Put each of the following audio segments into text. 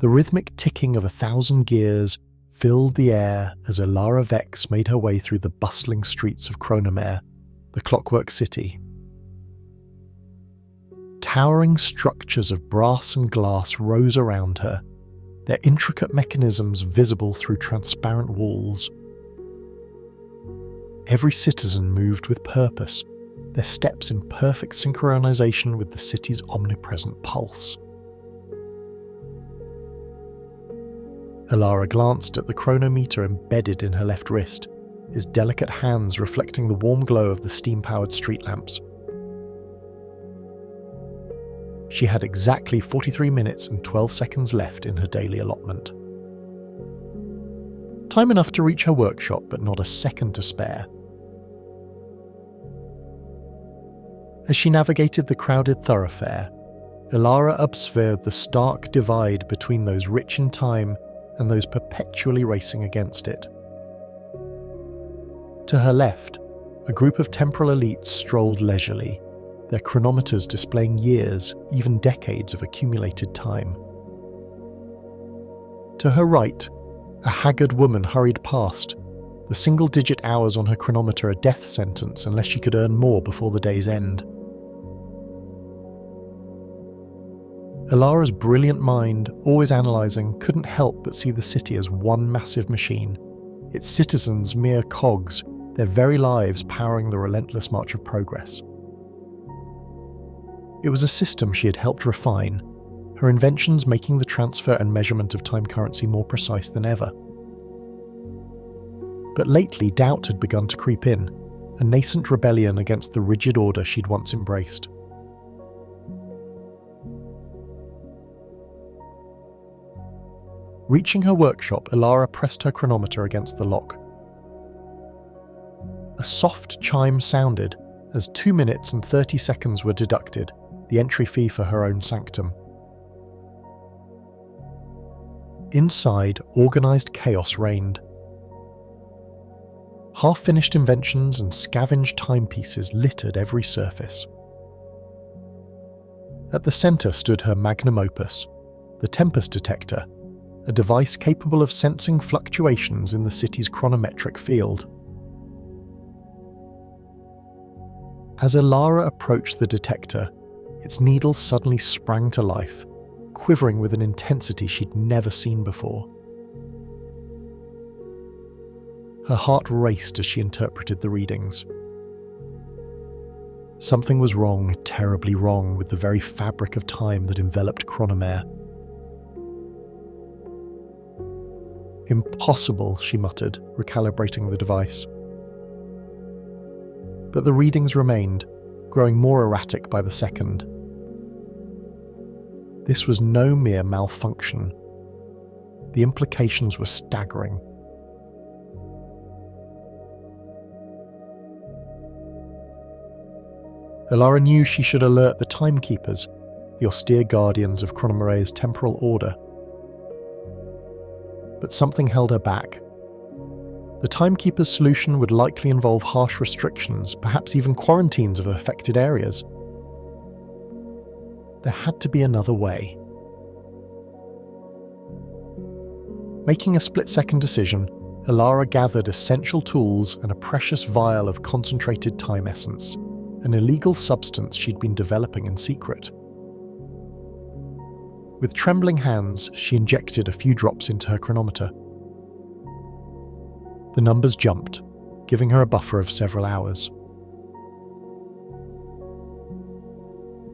The rhythmic ticking of 1,000 gears filled the air as Elara Vex made her way through the bustling streets of Chronomere, the Clockwork City. Towering structures of brass and glass rose around her, their intricate mechanisms visible through transparent walls. Every citizen moved with purpose, their steps in perfect synchronization with the city's omnipresent pulse. Elara glanced at the chronometer embedded in her left wrist, his delicate hands reflecting the warm glow of the steam-powered street lamps. She had exactly 43 minutes and 12 seconds left in her daily allotment. Time enough to reach her workshop, but not a second to spare. As she navigated the crowded thoroughfare, Elara observed the stark divide between those rich in time and those perpetually racing against it. To her left, a group of temporal elites strolled leisurely, their chronometers displaying years, even decades of accumulated time. To her right, a haggard woman hurried past, the single-digit hours on her chronometer a death sentence unless she could earn more before the day's end. Elara's brilliant mind, always analysing, couldn't help but see the city as one massive machine, its citizens mere cogs, their very lives powering the relentless march of progress. It was a system she had helped refine, her inventions making the transfer and measurement of time currency more precise than ever. But lately doubt had begun to creep in, a nascent rebellion against the rigid order she'd once embraced. Reaching her workshop, Elara pressed her chronometer against the lock. A soft chime sounded as 2 minutes and 30 seconds were deducted, the entry fee for her own sanctum. Inside, organised chaos reigned. Half-finished inventions and scavenged timepieces littered every surface. At the centre stood her magnum opus, the Tempest Detector, a device capable of sensing fluctuations in the city's chronometric field. As Elara approached the detector, its needles suddenly sprang to life, quivering with an intensity she'd never seen before. Her heart raced as she interpreted the readings. Something was wrong, terribly wrong, with the very fabric of time that enveloped Chronomere. "Impossible," she muttered, recalibrating the device. But the readings remained, growing more erratic by the second. This was no mere malfunction. The implications were staggering. Elara knew she should alert the timekeepers, the austere guardians of Chronomere's temporal order. But something held her back. The timekeeper's solution would likely involve harsh restrictions, perhaps even quarantines of affected areas. There had to be another way. Making a split-second decision, Elara gathered essential tools and a precious vial of concentrated time essence, an illegal substance she'd been developing in secret. With trembling hands, she injected a few drops into her chronometer. The numbers jumped, giving her a buffer of several hours.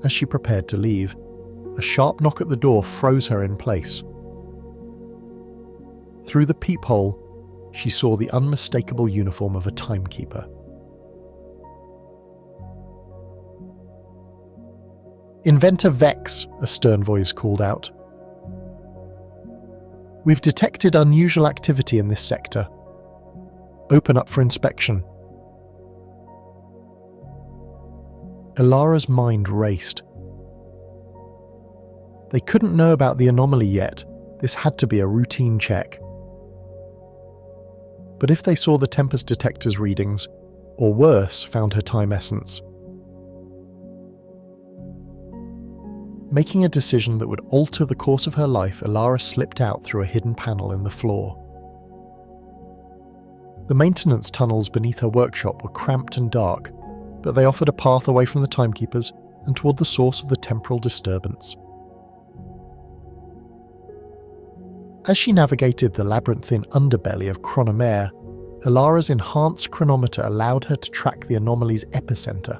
As she prepared to leave, a sharp knock at the door froze her in place. Through the peephole, she saw the unmistakable uniform of a timekeeper. "Inventor Vex," a stern voice called out. "We've detected unusual activity in this sector. Open up for inspection." Elara's mind raced. They couldn't know about the anomaly yet. This had to be a routine check. But if they saw the Tempest Detector's readings, or worse, found her time essence? Making a decision that would alter the course of her life, Alara slipped out through a hidden panel in the floor. The maintenance tunnels beneath her workshop were cramped and dark, but they offered a path away from the timekeepers and toward the source of the temporal disturbance. As she navigated the labyrinthine underbelly of Chronomere, Alara's enhanced chronometer allowed her to track the anomaly's epicenter.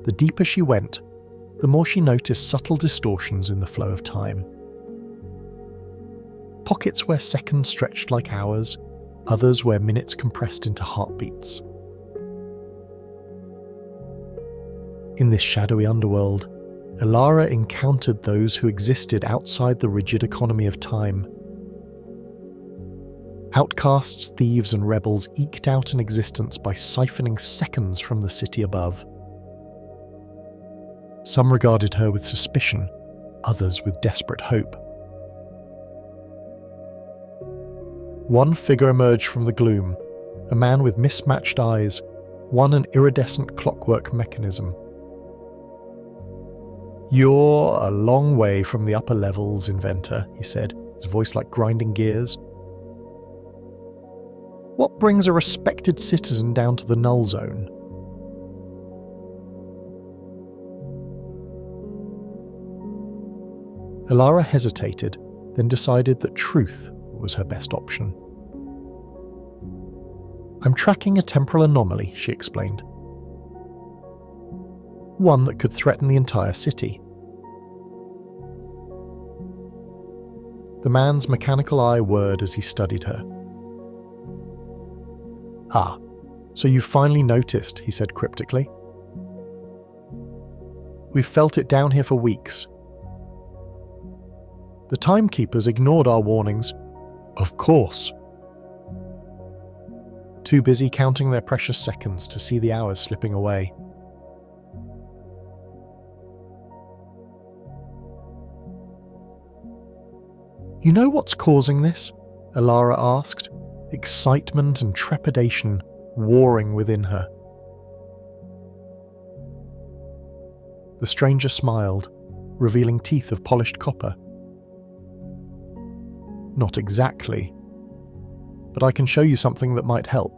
The deeper she went, the more she noticed subtle distortions in the flow of time. Pockets where seconds stretched like hours, others where minutes compressed into heartbeats. In this shadowy underworld, Alara encountered those who existed outside the rigid economy of time. Outcasts, thieves, and rebels eked out an existence by siphoning seconds from the city above. Some regarded her with suspicion, others with desperate hope. One figure emerged from the gloom, a man with mismatched eyes, one an iridescent clockwork mechanism. "You're a long way from the upper levels, inventor," he said, his voice like grinding gears. "What brings a respected citizen down to the null zone?" Alara hesitated, then decided that truth was her best option. "I'm tracking a temporal anomaly," she explained. "One that could threaten the entire city." The man's mechanical eye whirred as he studied her. "Ah, so you finally noticed," he said cryptically. "We've felt it down here for weeks. The timekeepers ignored our warnings." "Of course." Too busy counting their precious seconds to see the hours slipping away. "You know what's causing this?" Alara asked, excitement and trepidation warring within her. The stranger smiled, revealing teeth of polished copper. "Not exactly, but I can show you something that might help.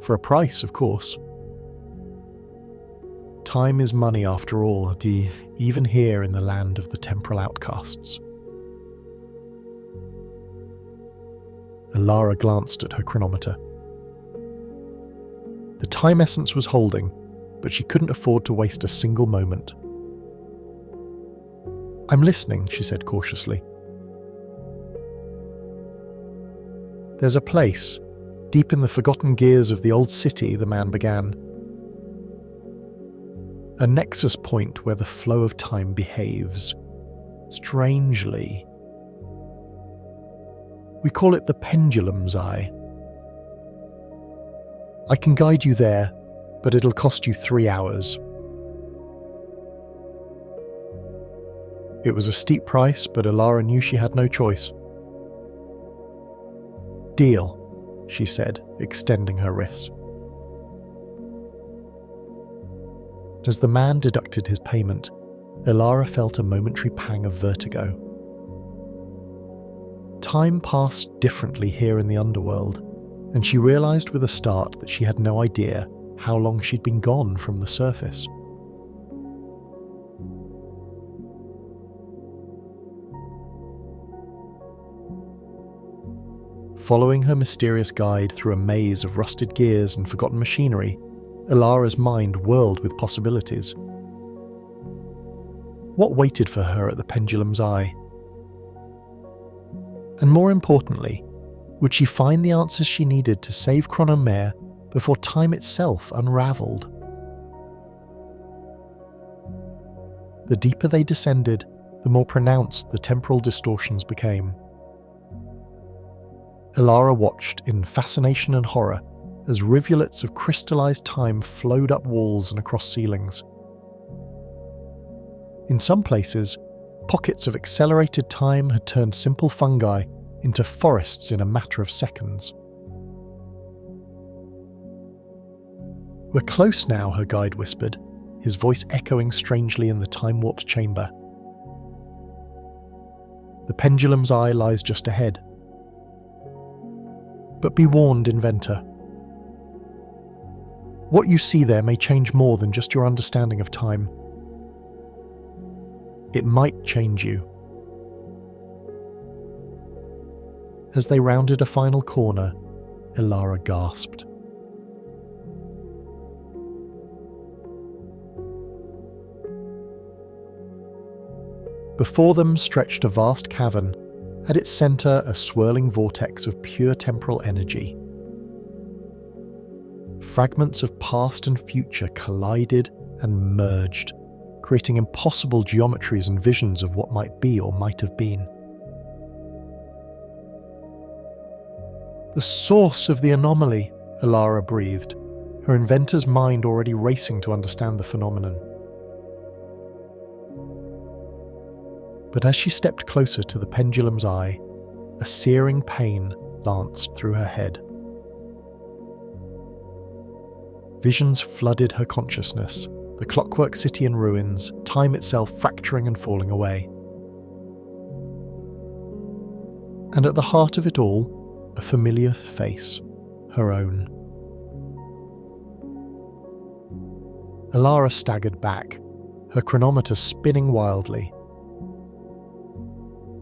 For a price, of course. Time is money after all, even here in the land of the temporal outcasts." Alara glanced at her chronometer. The time essence was holding, but she couldn't afford to waste a single moment. "I'm listening," she said cautiously. "There's a place, deep in the forgotten gears of the old city," the man began. "A nexus point where the flow of time behaves strangely. We call it the pendulum's eye. I can guide you there, but it'll cost you 3 hours." It was a steep price, but Alara knew she had no choice. "Deal," she said, extending her wrist. As the man deducted his payment, Alara felt a momentary pang of vertigo. Time passed differently here in the underworld, and she realized with a start that she had no idea how long she'd been gone from the surface. Following her mysterious guide through a maze of rusted gears and forgotten machinery, Alara's mind whirled with possibilities. What waited for her at the pendulum's eye? And more importantly, would she find the answers she needed to save Chronomere before time itself unravelled? The deeper they descended, the more pronounced the temporal distortions became. Alara watched in fascination and horror as rivulets of crystallized time flowed up walls and across ceilings. In some places, pockets of accelerated time had turned simple fungi into forests in a matter of seconds. "We're close now," her guide whispered, his voice echoing strangely in the time-warped chamber. The pendulum's eye lies just ahead. But be warned, inventor. What you see there may change more than just your understanding of time. It might change you. As they rounded a final corner, Elara gasped. Before them stretched a vast cavern, at its centre a swirling vortex of pure temporal energy. Fragments of past and future collided and merged, creating impossible geometries and visions of what might be or might have been. The source of the anomaly, Elara breathed, her inventor's mind already racing to understand the phenomenon. But as she stepped closer to the pendulum's eye, a searing pain lanced through her head. Visions flooded her consciousness, the Clockwork City in ruins, time itself fracturing and falling away. And at the heart of it all, a familiar face, her own. Elara staggered back, her chronometer spinning wildly.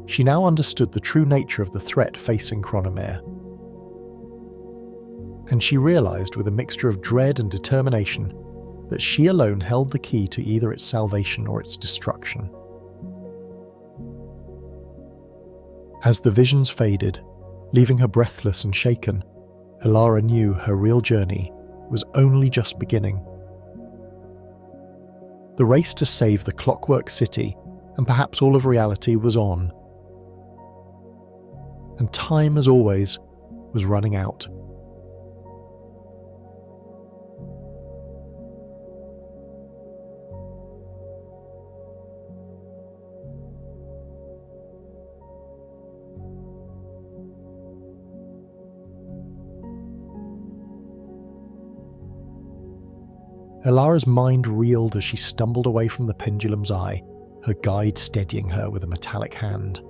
She now understood the true nature of the threat facing Chronomere. And she realised with a mixture of dread and determination that she alone held the key to either its salvation or its destruction. As the visions faded, leaving her breathless and shaken, Elara knew her real journey was only just beginning. The race to save the Clockwork City, and perhaps all of reality, was on. And time, as always, was running out. Elara's mind reeled as she stumbled away from the pendulum's eye, her guide steadying her with a metallic hand.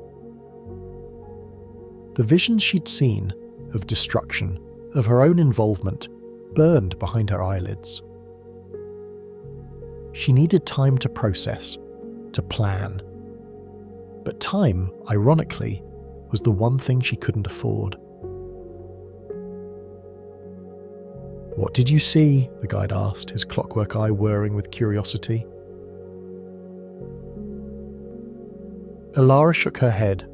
The visions she'd seen, of destruction, of her own involvement, burned behind her eyelids. She needed time to process, to plan. But time, ironically, was the one thing she couldn't afford. "What did you see?" the guide asked, his clockwork eye whirring with curiosity. Elara shook her head,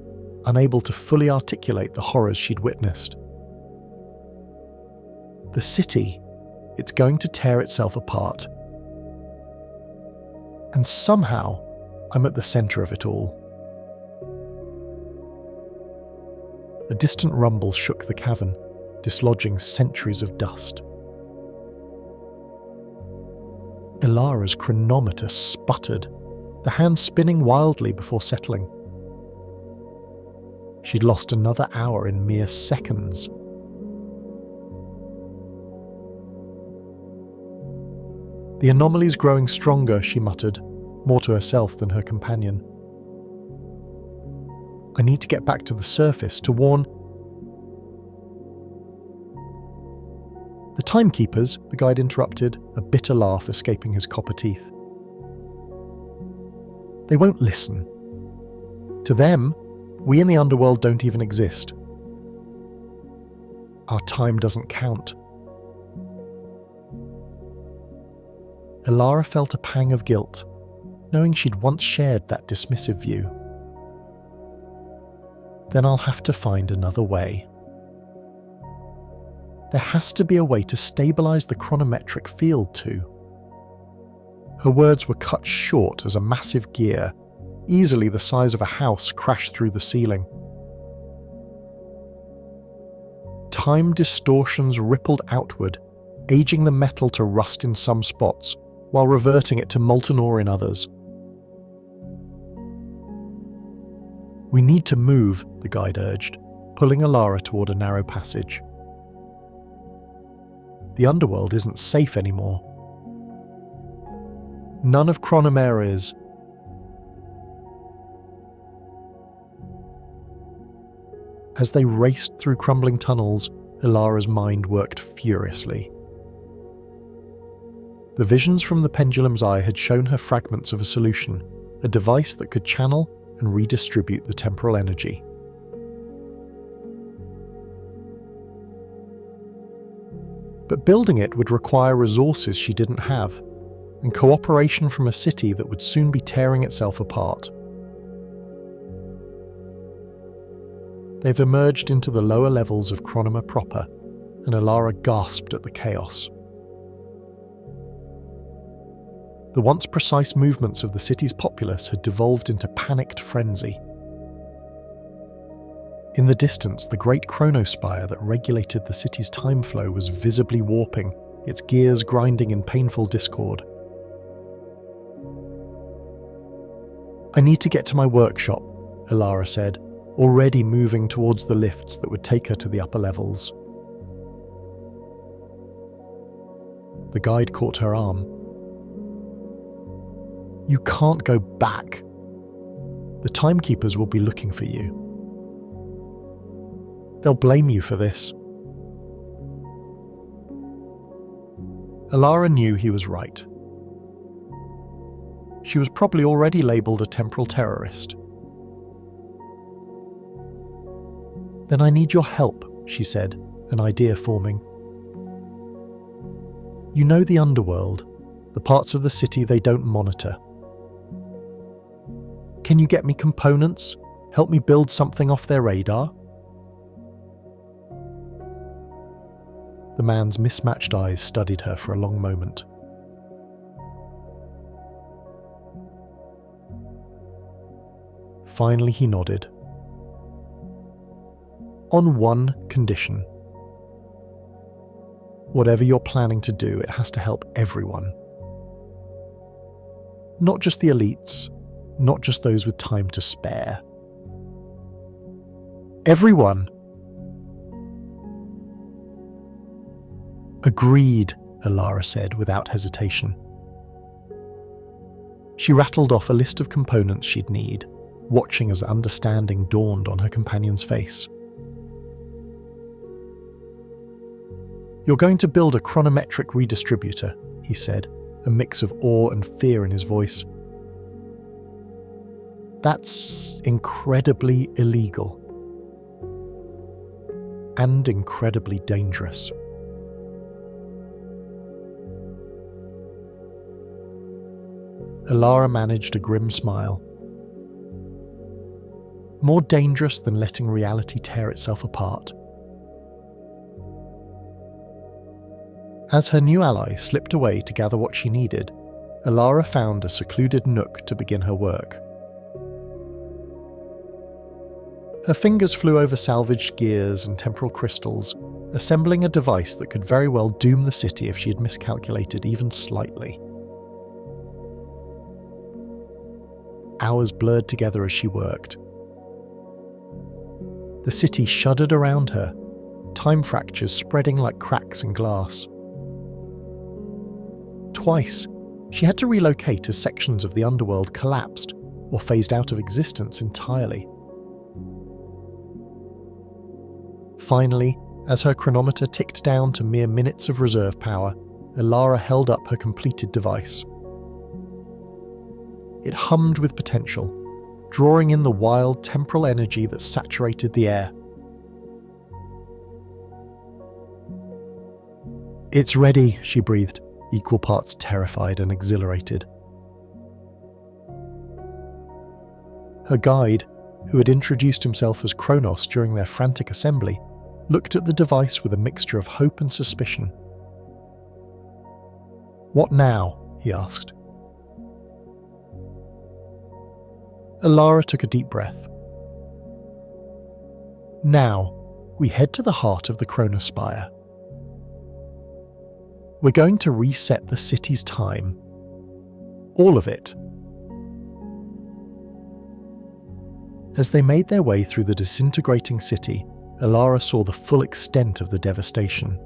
unable to fully articulate the horrors she'd witnessed. The city, it's going to tear itself apart. And somehow, I'm at the centre of it all. A distant rumble shook the cavern, dislodging centuries of dust. Elara's chronometer sputtered, the hand spinning wildly before settling. She'd lost another hour in mere seconds. "The anomaly's growing stronger," she muttered, more to herself than her companion. "I need to get back to the surface to warn..." "The timekeepers," the guide interrupted, a bitter laugh escaping his copper teeth. "They won't listen. To them, we in the underworld don't even exist. Our time doesn't count." Elara felt a pang of guilt, knowing she'd once shared that dismissive view. "Then I'll have to find another way. There has to be a way to stabilise the chronometric field too." Her words were cut short as a massive gear, easily the size of a house, crashed through the ceiling. Time distortions rippled outward, aging the metal to rust in some spots, while reverting it to molten ore in others. "We need to move," the guide urged, pulling Elara toward a narrow passage. "The underworld isn't safe anymore." None of Chronomera's. As they raced through crumbling tunnels, Ilara's mind worked furiously. The visions from the pendulum's eye had shown her fragments of a solution, a device that could channel and redistribute the temporal energy. But building it would require resources she didn't have, and cooperation from a city that would soon be tearing itself apart. They've emerged into the lower levels of Chronoma proper, and Ilara gasped at the chaos. The once precise movements of the city's populace had devolved into panicked frenzy. In the distance, the great chronospire that regulated the city's time flow was visibly warping, its gears grinding in painful discord. "I need to get to my workshop," Ilara said, already moving towards the lifts that would take her to the upper levels. The guide caught her arm. "You can't go back. The timekeepers will be looking for you. They'll blame you for this." Ilara knew he was right. She was probably already labelled a temporal terrorist. "Then I need your help," she said, an idea forming. "You know the underworld, the parts of the city they don't monitor. Can you get me components? Help me build something off their radar?" The man's mismatched eyes studied her for a long moment. Finally, he nodded. "On one condition. Whatever you're planning to do, it has to help everyone. Not just the elites, not just those with time to spare. Everyone." "Agreed," Ilara said without hesitation. She rattled off a list of components she'd need, watching as understanding dawned on her companion's face. "You're going to build a chronometric redistributor," he said, a mix of awe and fear in his voice. "That's incredibly illegal. And incredibly dangerous." Ilara managed a grim smile. More dangerous than letting reality tear itself apart. As her new ally slipped away to gather what she needed, Ilara found a secluded nook to begin her work. Her fingers flew over salvaged gears and temporal crystals, assembling a device that could very well doom the city if she had miscalculated even slightly. Hours blurred together as she worked. The city shuddered around her, time fractures spreading like cracks in glass. Twice, she had to relocate as sections of the underworld collapsed or phased out of existence entirely. Finally, as her chronometer ticked down to mere minutes of reserve power, Ilara held up her completed device. It hummed with potential, drawing in the wild temporal energy that saturated the air. "It's ready," she breathed, equal parts terrified and exhilarated. Her guide, who had introduced himself as Kronos during their frantic assembly, looked at the device with a mixture of hope and suspicion. "What now?" he asked. Ilara took a deep breath. "Now, we head to the heart of the chronospire. We're going to reset the city's time. All of it." As they made their way through the disintegrating city, Ilara saw the full extent of the devastation.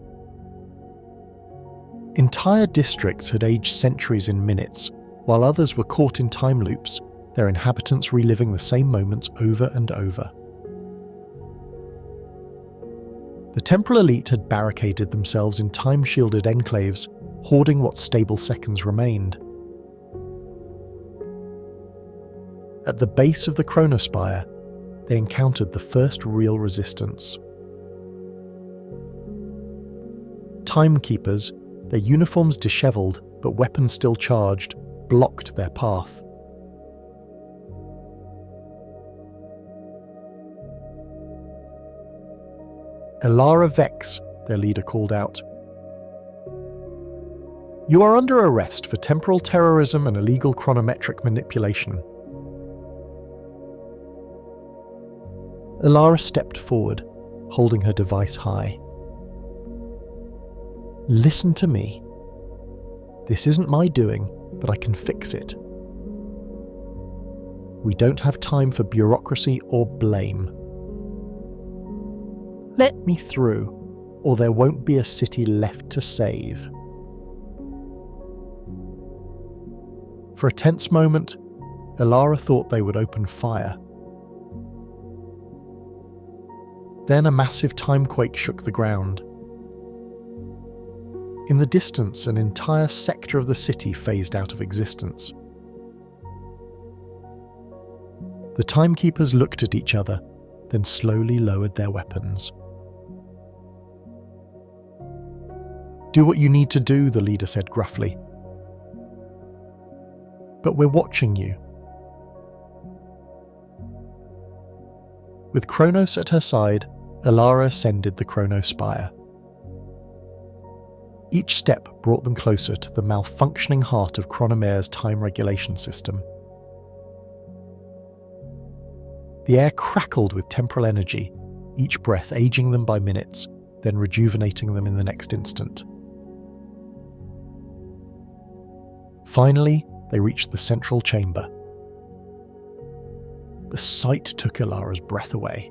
Entire districts had aged centuries in minutes, while others were caught in time loops, their inhabitants reliving the same moments over and over. The temporal elite had barricaded themselves in time-shielded enclaves, hoarding what stable seconds remained. At the base of the chronospire, they encountered the first real resistance. Timekeepers, their uniforms dishevelled but weapons still charged, blocked their path. Elara Vex, their leader called out. You are under arrest for temporal terrorism and illegal chronometric manipulation. Elara stepped forward, holding her device high. Listen to me. This isn't my doing, but I can fix it. We don't have time for bureaucracy or blame. Let me through, or there won't be a city left to save. For a tense moment, Elara thought they would open fire. Then a massive timequake shook the ground. In the distance, an entire sector of the city phased out of existence. The timekeepers looked at each other, then slowly lowered their weapons. Do what you need to do, the leader said gruffly. But we're watching you. With Kronos at her side, Elara ascended the chronospire. Each step brought them closer to the malfunctioning heart of Chronomere's time regulation system. The air crackled with temporal energy, each breath aging them by minutes, then rejuvenating them in the next instant. Finally, they reached the central chamber. The sight took Elara's breath away.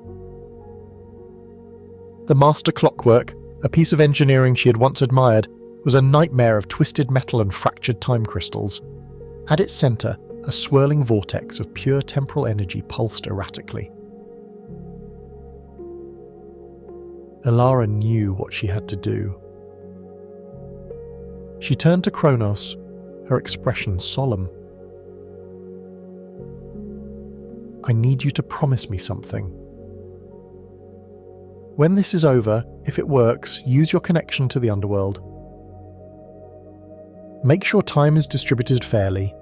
The master clockwork, a piece of engineering she had once admired, was a nightmare of twisted metal and fractured time crystals. At its centre, a swirling vortex of pure temporal energy pulsed erratically. Elara knew what she had to do. She turned to Kronos, her expression solemn. I need you to promise me something. When this is over, if it works, use your connection to the underworld. Make sure time is distributed fairly.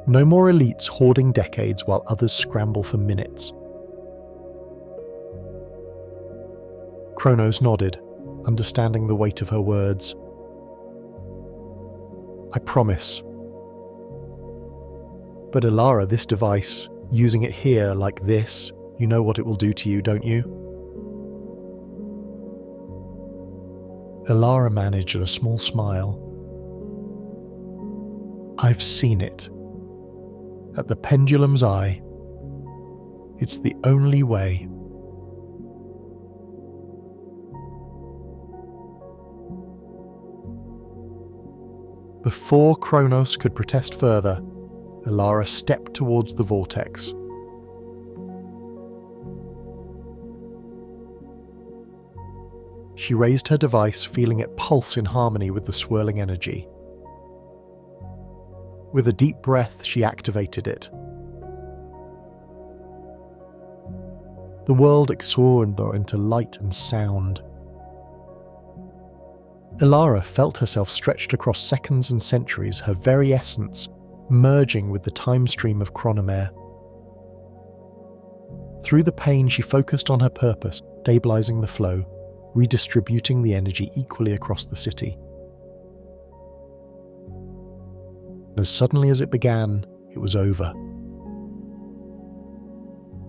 No more elites hoarding decades while others scramble for minutes. Kronos nodded, understanding the weight of her words. I promise. But Elara, this device, using it here like this, you know what it will do to you, don't you? Elara managed a small smile. I've seen it. At the pendulum's eye. It's the only way. Before Kronos could protest further, Elara stepped towards the vortex. She raised her device, feeling it pulse in harmony with the swirling energy. With a deep breath, she activated it. The world expanded into light and sound. Elara felt herself stretched across seconds and centuries, her very essence merging with the time stream of Chronomere. Through the pain, she focused on her purpose, stabilizing the flow, redistributing the energy equally across the city. As suddenly as it began, it was over.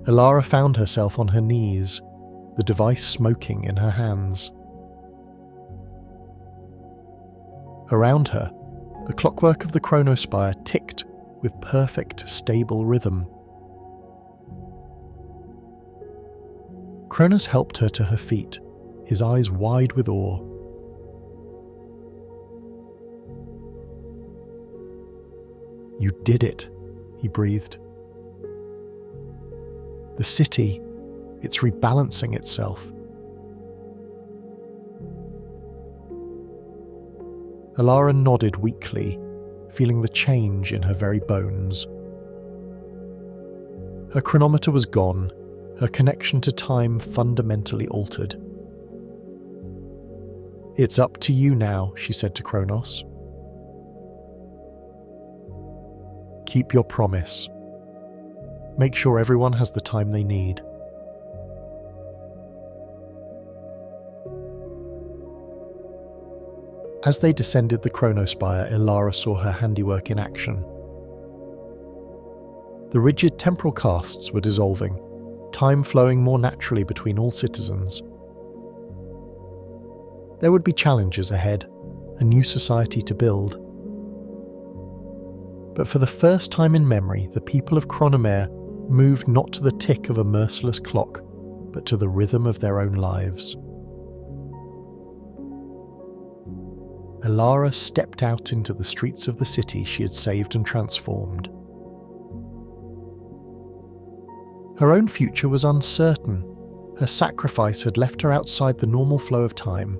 Elara found herself on her knees, the device smoking in her hands. Around her, the clockwork of the chronospire ticked with perfect, stable rhythm. Kronos helped her to her feet, his eyes wide with awe. "You did it," he breathed. "The city, it's rebalancing itself." Alara nodded weakly, feeling the change in her very bones. Her chronometer was gone, her connection to time fundamentally altered. "It's up to you now," she said to Kronos. "Keep your promise. Make sure everyone has the time they need." As they descended the chronospire, Alara saw her handiwork in action. The rigid temporal casts were dissolving, time flowing more naturally between all citizens. There would be challenges ahead, a new society to build. But for the first time in memory, the people of Chronomere moved not to the tick of a merciless clock, but to the rhythm of their own lives. Alara stepped out into the streets of the city she had saved and transformed. Her own future was uncertain. Her sacrifice had left her outside the normal flow of time.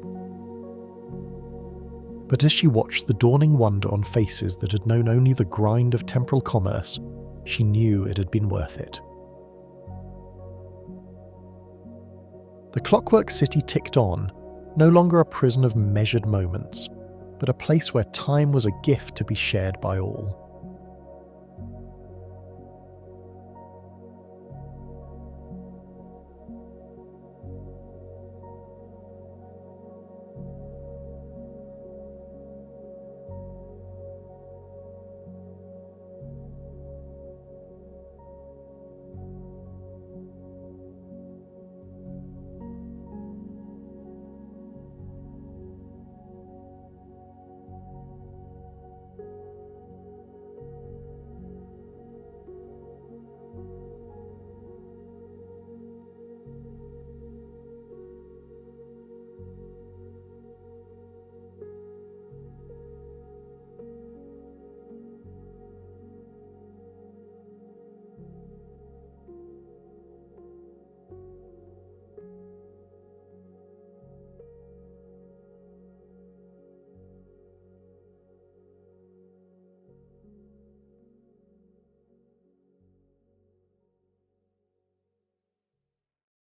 But as she watched the dawning wonder on faces that had known only the grind of temporal commerce, she knew it had been worth it. The Clockwork City ticked on, no longer a prison of measured moments, but a place where time was a gift to be shared by all.